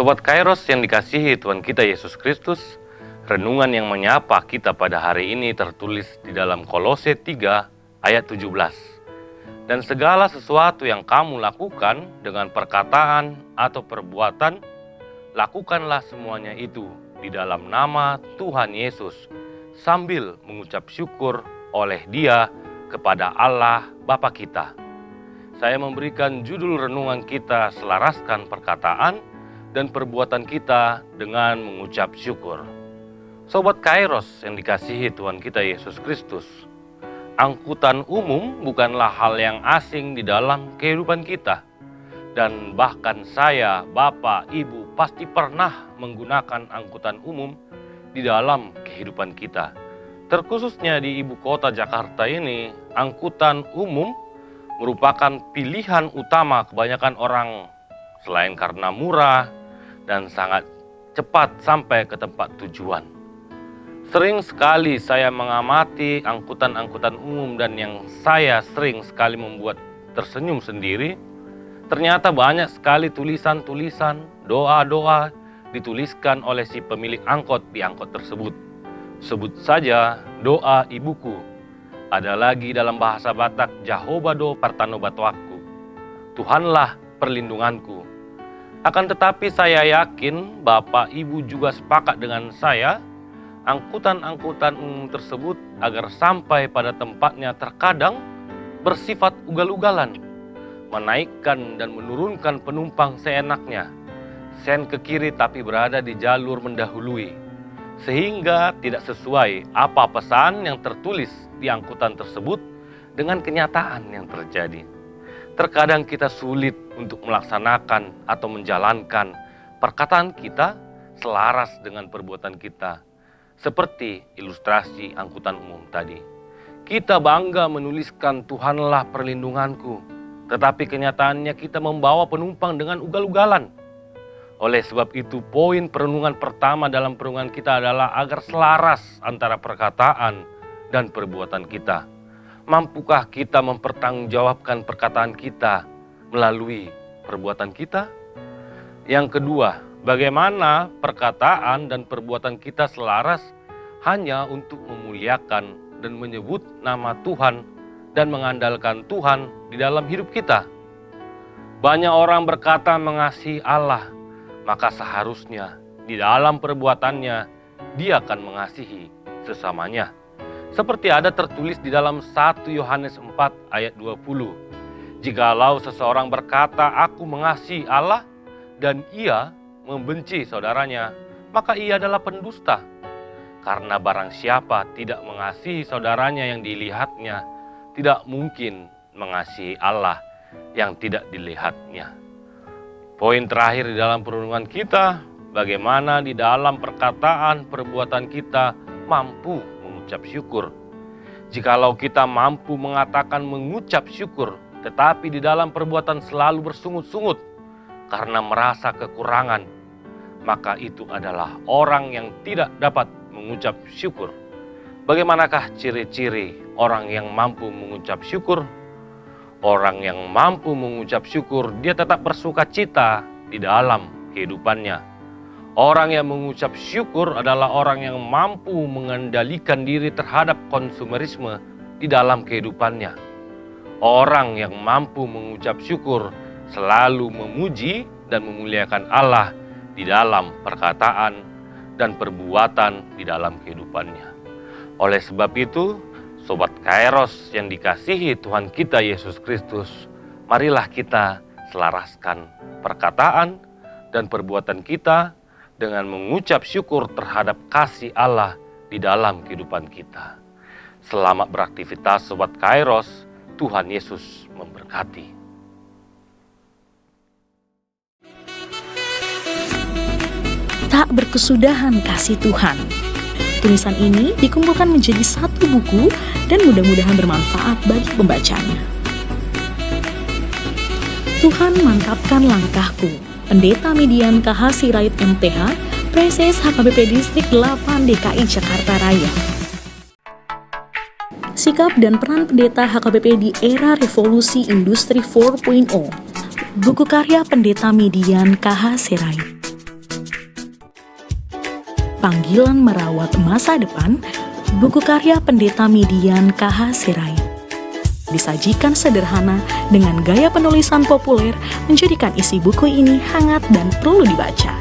Sobat Kairos yang dikasihi Tuhan kita Yesus Kristus, renungan yang menyapa kita pada hari ini tertulis di dalam Kolose 3 ayat 17. Dan segala sesuatu yang kamu lakukan dengan perkataan atau perbuatan, lakukanlah semuanya itu di dalam nama Tuhan Yesus, sambil mengucap syukur oleh Dia kepada Allah Bapa kita. Saya memberikan judul renungan kita, selaraskan perkataan dan perbuatan kita dengan mengucap syukur. Sobat Kairos yang dikasihi Tuhan kita Yesus Kristus, angkutan umum bukanlah hal yang asing di dalam kehidupan kita. Dan bahkan saya, Bapak, Ibu pasti pernah menggunakan angkutan umum di dalam kehidupan kita. Terkhususnya di ibu kota Jakarta ini, angkutan umum merupakan pilihan utama kebanyakan orang selain karena murah dan sangat cepat sampai ke tempat tujuan. Sering sekali saya mengamati angkutan-angkutan umum dan yang saya sering sekali membuat tersenyum sendiri, ternyata banyak sekali tulisan-tulisan, doa-doa dituliskan oleh si pemilik angkot di angkot tersebut. Sebut saja doa ibuku. Ada lagi dalam bahasa Batak, Jahobado Partanobatuaku, Tuhanlah perlindunganku. Akan tetapi saya yakin Bapak Ibu juga sepakat dengan saya, angkutan-angkutan umum tersebut agar sampai pada tempatnya terkadang bersifat ugal-ugalan, menaikkan dan menurunkan penumpang seenaknya, sen ke kiri tapi berada di jalur mendahului, sehingga tidak sesuai apa pesan yang tertulis di angkutan tersebut dengan kenyataan yang terjadi. Terkadang kita sulit untuk melaksanakan atau menjalankan perkataan kita selaras dengan perbuatan kita. Seperti ilustrasi angkutan umum tadi. Kita bangga menuliskan Tuhanlah perlindunganku, tetapi kenyataannya kita membawa penumpang dengan ugal-ugalan. Oleh sebab itu, poin perenungan pertama dalam perenungan kita adalah agar selaras antara perkataan dan perbuatan kita. Mampukah kita mempertanggungjawabkan perkataan kita melalui perbuatan kita? Yang kedua, bagaimana perkataan dan perbuatan kita selaras hanya untuk memuliakan dan menyebut nama Tuhan dan mengandalkan Tuhan di dalam hidup kita? Banyak orang berkata mengasihi Allah, maka seharusnya di dalam perbuatannya dia akan mengasihi sesamanya. Seperti ada tertulis di dalam 1 Yohanes 4 ayat 20. Jikalau seseorang berkata, aku mengasihi Allah, dan ia membenci saudaranya, maka ia adalah pendusta. Karena barang siapa tidak mengasihi saudaranya yang dilihatnya, tidak mungkin mengasihi Allah yang tidak dilihatnya. Poin terakhir di dalam perenungan kita, bagaimana di dalam perkataan perbuatan kita mampu mengucap syukur. Jikalau kita mampu mengatakan mengucap syukur, tetapi di dalam perbuatan selalu bersungut-sungut karena merasa kekurangan, maka itu adalah orang yang tidak dapat mengucap syukur. Bagaimanakah ciri-ciri orang yang mampu mengucap syukur? Orang yang mampu mengucap syukur, dia tetap bersuka cita di dalam kehidupannya. Orang yang mengucap syukur adalah orang yang mampu mengendalikan diri terhadap konsumerisme di dalam kehidupannya. Orang yang mampu mengucap syukur selalu memuji dan memuliakan Allah di dalam perkataan dan perbuatan di dalam kehidupannya. Oleh sebab itu, Sobat Kairos yang dikasihi Tuhan kita Yesus Kristus, marilah kita selaraskan perkataan dan perbuatan kita dengan mengucap syukur terhadap kasih Allah di dalam kehidupan kita. Selamat beraktivitas Sobat Kairos, Tuhan Yesus memberkati. Tak berkesudahan kasih Tuhan. Tulisan ini dikumpulkan menjadi satu buku dan mudah-mudahan bermanfaat bagi pembacanya. Tuhan mantapkan langkahku. Pendeta Median KH Sirait MTH, Preses HKBP Distrik 8 DKI Jakarta Raya. Sikap dan peran pendeta HKBP di era revolusi industri 4.0. Buku karya Pendeta Median KH Sirait. Panggilan Merawat Masa Depan, buku karya Pendeta Midian K.H. Sirait. Disajikan sederhana dengan gaya penulisan populer, menjadikan isi buku ini hangat dan perlu dibaca.